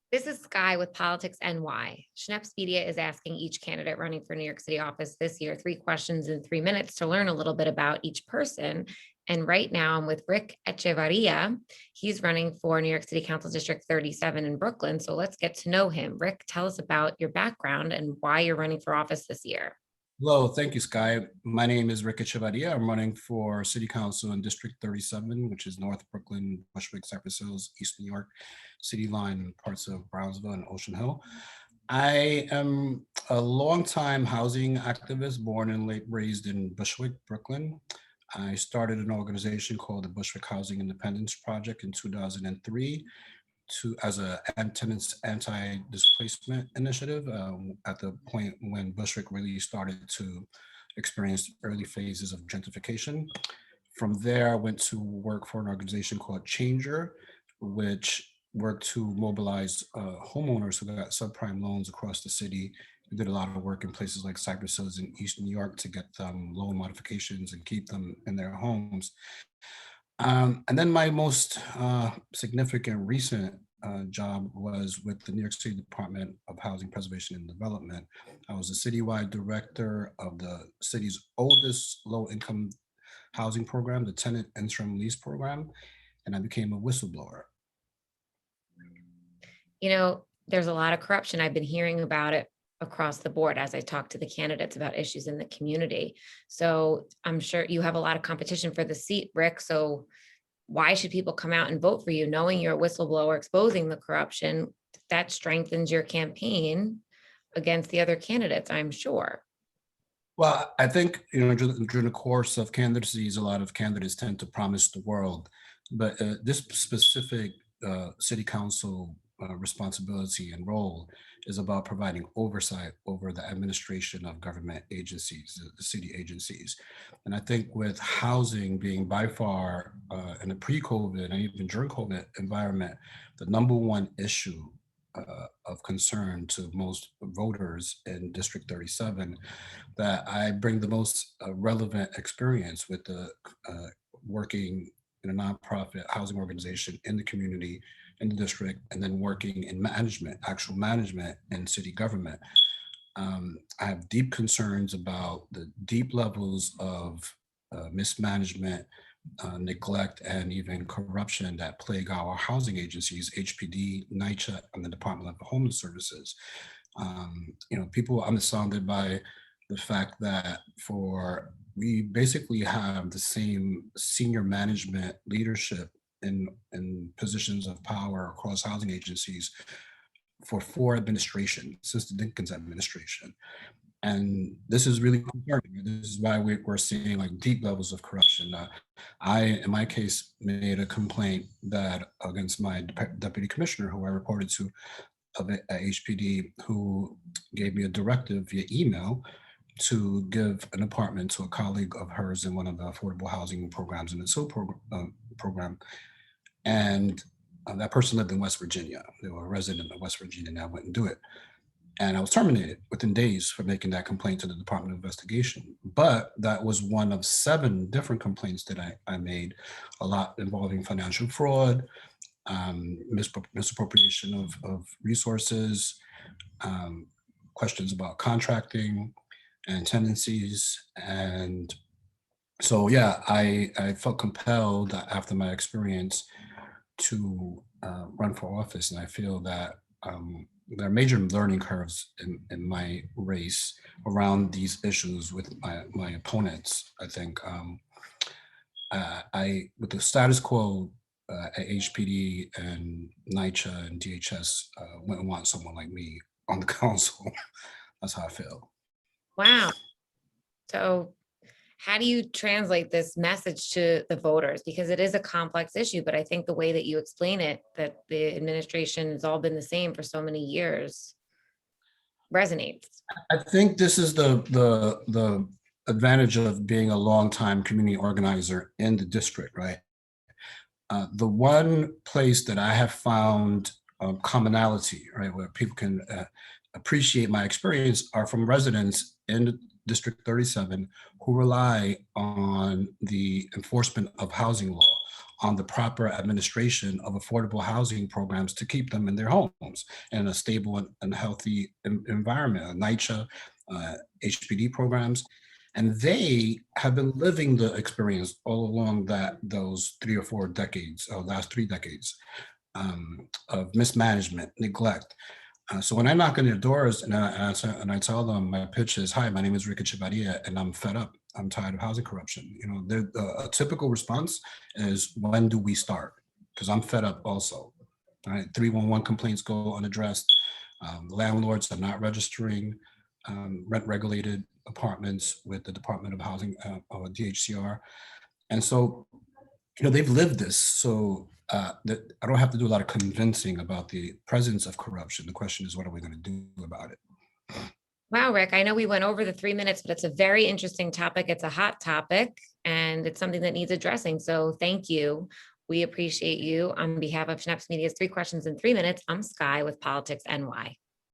This is Sky with PoliticsNY. Schnepspedia is asking each candidate running for New York City office this year 3 questions in 3 minutes to learn a little bit about each person. And right now I'm with Rick Echevarria. He's running for New York City Council District 37 in Brooklyn. So let's get to know him. Rick, tell us about your background and why you're running for office this year. Hello, thank you, Sky. My name is Rick Echevarria. I'm running for City Council in District 37, which is North Brooklyn, Bushwick, Cypress Hills, East New York, City Line, parts of Brownsville and Ocean Hill. I am a longtime housing activist, born and raised in Bushwick, Brooklyn. I started an organization called the Bushwick Housing Independence Project in 2003 as a tenants anti-displacement initiative at the point when Bushwick really started to experience early phases of gentrification. From there, I went to work for an organization called Changer, which worked to mobilize homeowners who got subprime loans across the city. We did a lot of work in places like Cypress Hills in East New York to get them loan modifications and keep them in their homes. And then my most significant recent job was with the New York City Department of Housing Preservation and Development. I was the citywide director of the city's oldest low-income housing program, the Tenant Interim Lease Program, and I became a whistleblower. You know, there's a lot of corruption. I've been hearing about it across the board as I talk to the candidates about issues in the community. So I'm sure you have a lot of competition for the seat, Rick. So why should people come out and vote for you, knowing you're a whistleblower exposing the corruption? That strengthens your campaign against the other candidates, I'm sure. Well, I think, during the course of candidacies, a lot of candidates tend to promise the world, but this specific city council responsibility and role is about providing oversight over the administration of government agencies, the city agencies. And I think with housing being by far in the pre-COVID and even during COVID environment, the number one issue of concern to most voters in District 37, that I bring the most relevant experience with the working in a nonprofit housing organization in the community, in the district, and then working in management, actual management and city government. I have deep concerns about the deep levels of mismanagement, neglect, and even corruption that plague our housing agencies, HPD, NYCHA, and the Department of Homeland Services. People are unsounded by the fact that we basically have the same senior management leadership in positions of power across housing agencies for 4 administrations since the Dinkins administration. And this is really concerning. This is why we're seeing like deep levels of corruption. I, in my case, made a complaint that against my deputy commissioner, who I reported to of HPD, who gave me a directive via email to give an apartment to a colleague of hers in one of the affordable housing programs in the SIL program. And that person lived in West Virginia. They were a resident of West Virginia, and I wouldn't do it. And I was terminated within days for making that complaint to the Department of Investigation. But that was one of 7 different complaints that I made, a lot involving financial fraud, misappropriation of resources, questions about contracting and tenancies. And so, yeah, I felt compelled after my experience to run for office. And I feel that there are major learning curves in my race around these issues with my opponents. I think with the status quo at HPD and NYCHA and DHS, wouldn't want someone like me on the council. That's how I feel. Wow. So how do you translate this message to the voters? Because it is a complex issue, but I think the way that you explain it, that the administration has all been the same for so many years, resonates. I think this is the advantage of being a longtime community organizer in the district, right? The one place that I have found commonality, right, where people can appreciate my experience are from residents in District 37 who rely on the enforcement of housing law, on the proper administration of affordable housing programs to keep them in their homes in a stable and healthy environment, NYCHA, HPD programs. And they have been living the experience all along those 3 or 4 decades, or last 3 decades, of mismanagement, neglect. So when I knock on their doors and I tell them, my pitch is, hi, my name is Rick Echevarria, and I'm fed up. I'm tired of housing corruption. A typical response is, when do we start? Because I'm fed up also. All right, 311 complaints go unaddressed. Landlords are not registering rent-regulated apartments with the Department of Housing, or DHCR. And so, they've lived this. So that I don't have to do a lot of convincing about the presence of corruption. The question is, what are we going to do about it? Wow, Rick, I know we went over the 3 minutes, but it's a very interesting topic. It's a hot topic and it's something that needs addressing. So thank you. We appreciate you. On behalf of Schnaps Media's 3 Questions in 3 Minutes, I'm Sky with Politics NY.